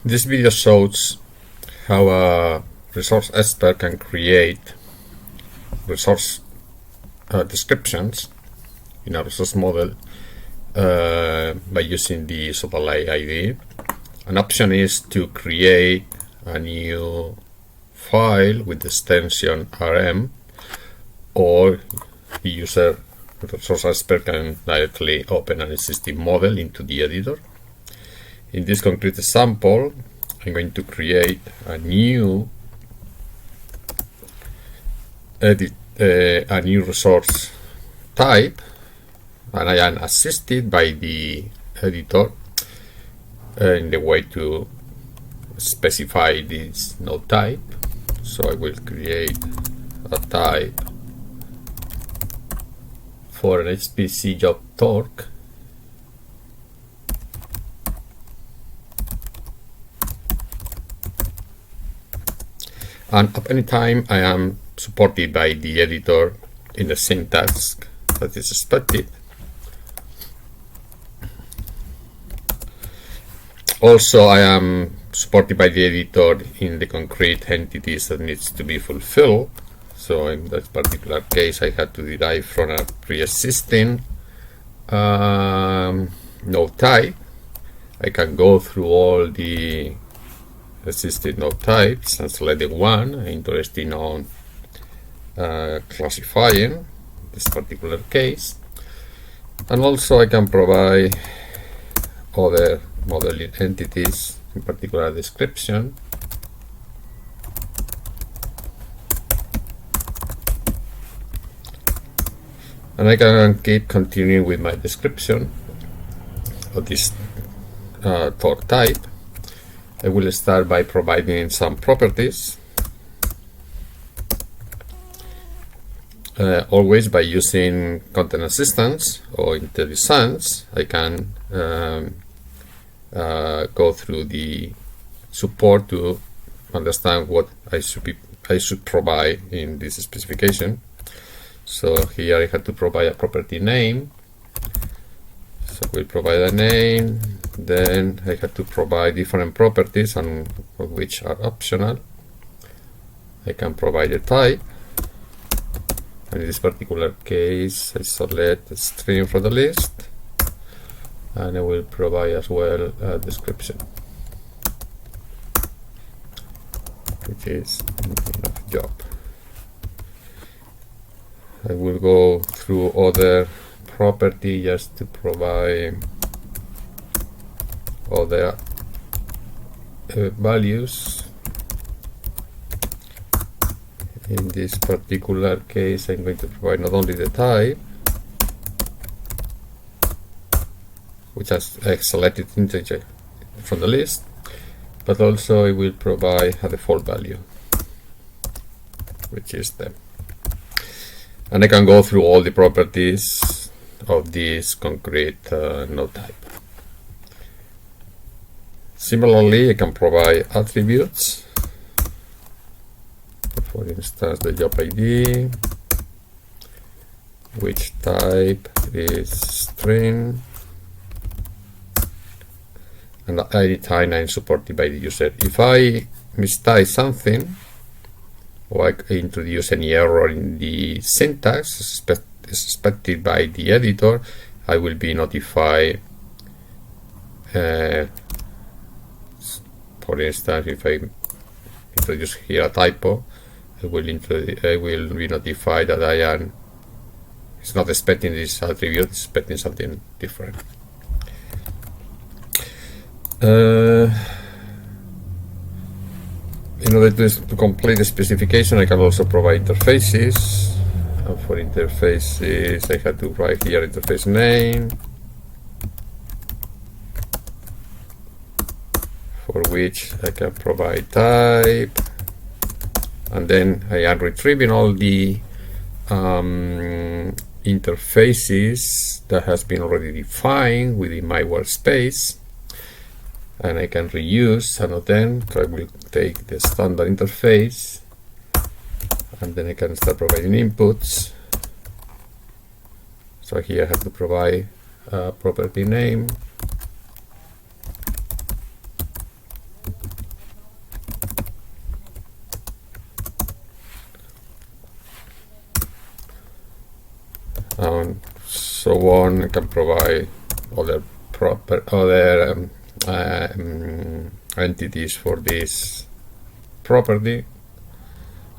This video shows how a resource expert can create resource descriptions in a resource model by using the Sodalite IDE. An option is to create a new file with the extension RM, or the user, the resource expert, can directly open an existing model into the editor. In this concrete example, I'm going to create a new resource type, and I am assisted by the editor in the way to specify this node type. So I will create a type for an HPC job torque, and at any time I am supported by the editor in the same task that is expected. Also, I am supported by the editor in the concrete entities that needs to be fulfilled. So in that particular case, I had to derive from a pre-existing node type. I can go through all the existing node types and select the one I'm interested on classifying this particular case. And also I can provide other model entities, in particular description. And I can keep continuing with my description of this torque type. I will start by providing some properties, always by using content assistance or IntelliSense. I can go through the support to understand what I should provide in this specification. So here I had to provide a property name. So we'll provide a name. Then I had to provide different properties, and which are optional. I can provide a type. And in this particular case, I select a string from the list, and I will provide as well a description, which is job. I will go through other property just to provide other values. In this particular case, I'm going to provide not only the type, which has selected integer from the list, but also I will provide a default value, which is them. And I can go through all the properties of this concrete node type. Similarly, I can provide attributes. For instance, the job ID, which type is string, and anytime I'm supported by the user. If I mistype something, or I introduce any error in the syntax expected by the editor, I will be notified. For instance, if I introduce here a typo, I will be notified that it's not expecting this attribute, it's expecting something different. In order to complete the specification, I can also provide interfaces. And for interfaces, I had to write here interface name, for which I can provide type, and then I am retrieving all the interfaces that has been already defined within my workspace, and I can reuse some of them. So I will take the standard interface, and then I can start providing inputs. So here I have to provide a property name, and I can provide other entities for this property,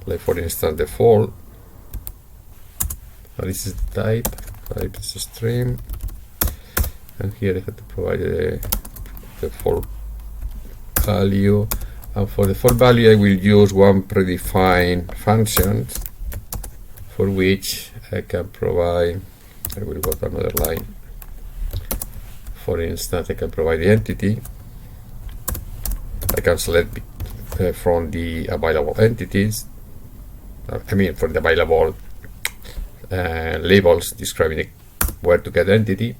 like for instance default. This is the type is a string, and here I have to provide the default value, and for the default value I will use one predefined function for which I can provide, I will go to another line. For instance, I can provide the entity. I can select from the available entities, for the available labels describing where to get entity,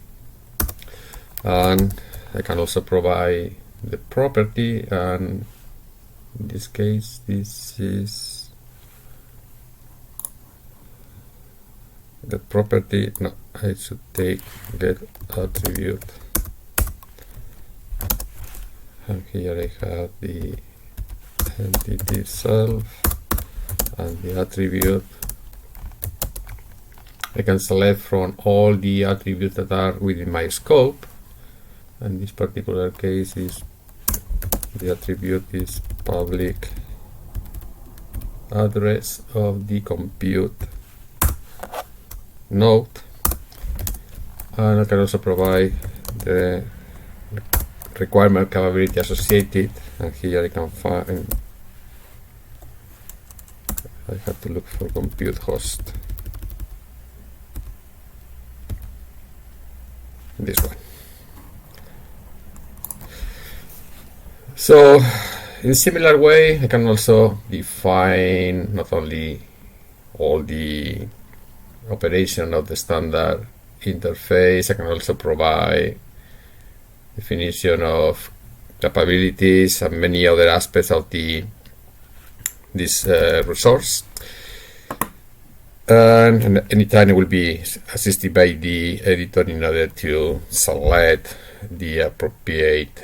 and I can also provide the property, and in this case this is the property. No, I should take get attribute, and here I have the entity itself and the attribute. I can select from all the attributes that are within my scope, and this particular case is the attribute is public address of the compute node, and I can also provide the requirement capability associated, and here I can find, I have to look for compute host, this one. So in similar way, I can also define not only all the operation of the standard interface, I can also provide definition of capabilities and many other aspects of this resource. And anytime it will be assisted by the editor in order to select the appropriate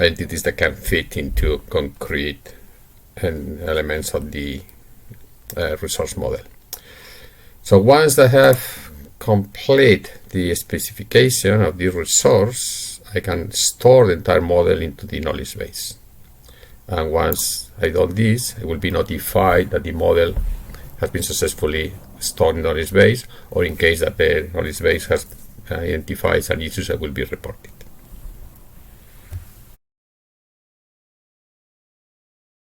entities that can fit into concrete elements of the resource model. So once I have complete the specification of the resource, I can store the entire model into the knowledge base. And once I do this, I will be notified that the model has been successfully stored in the knowledge base, or in case that the knowledge base has identified some issues that will be reported.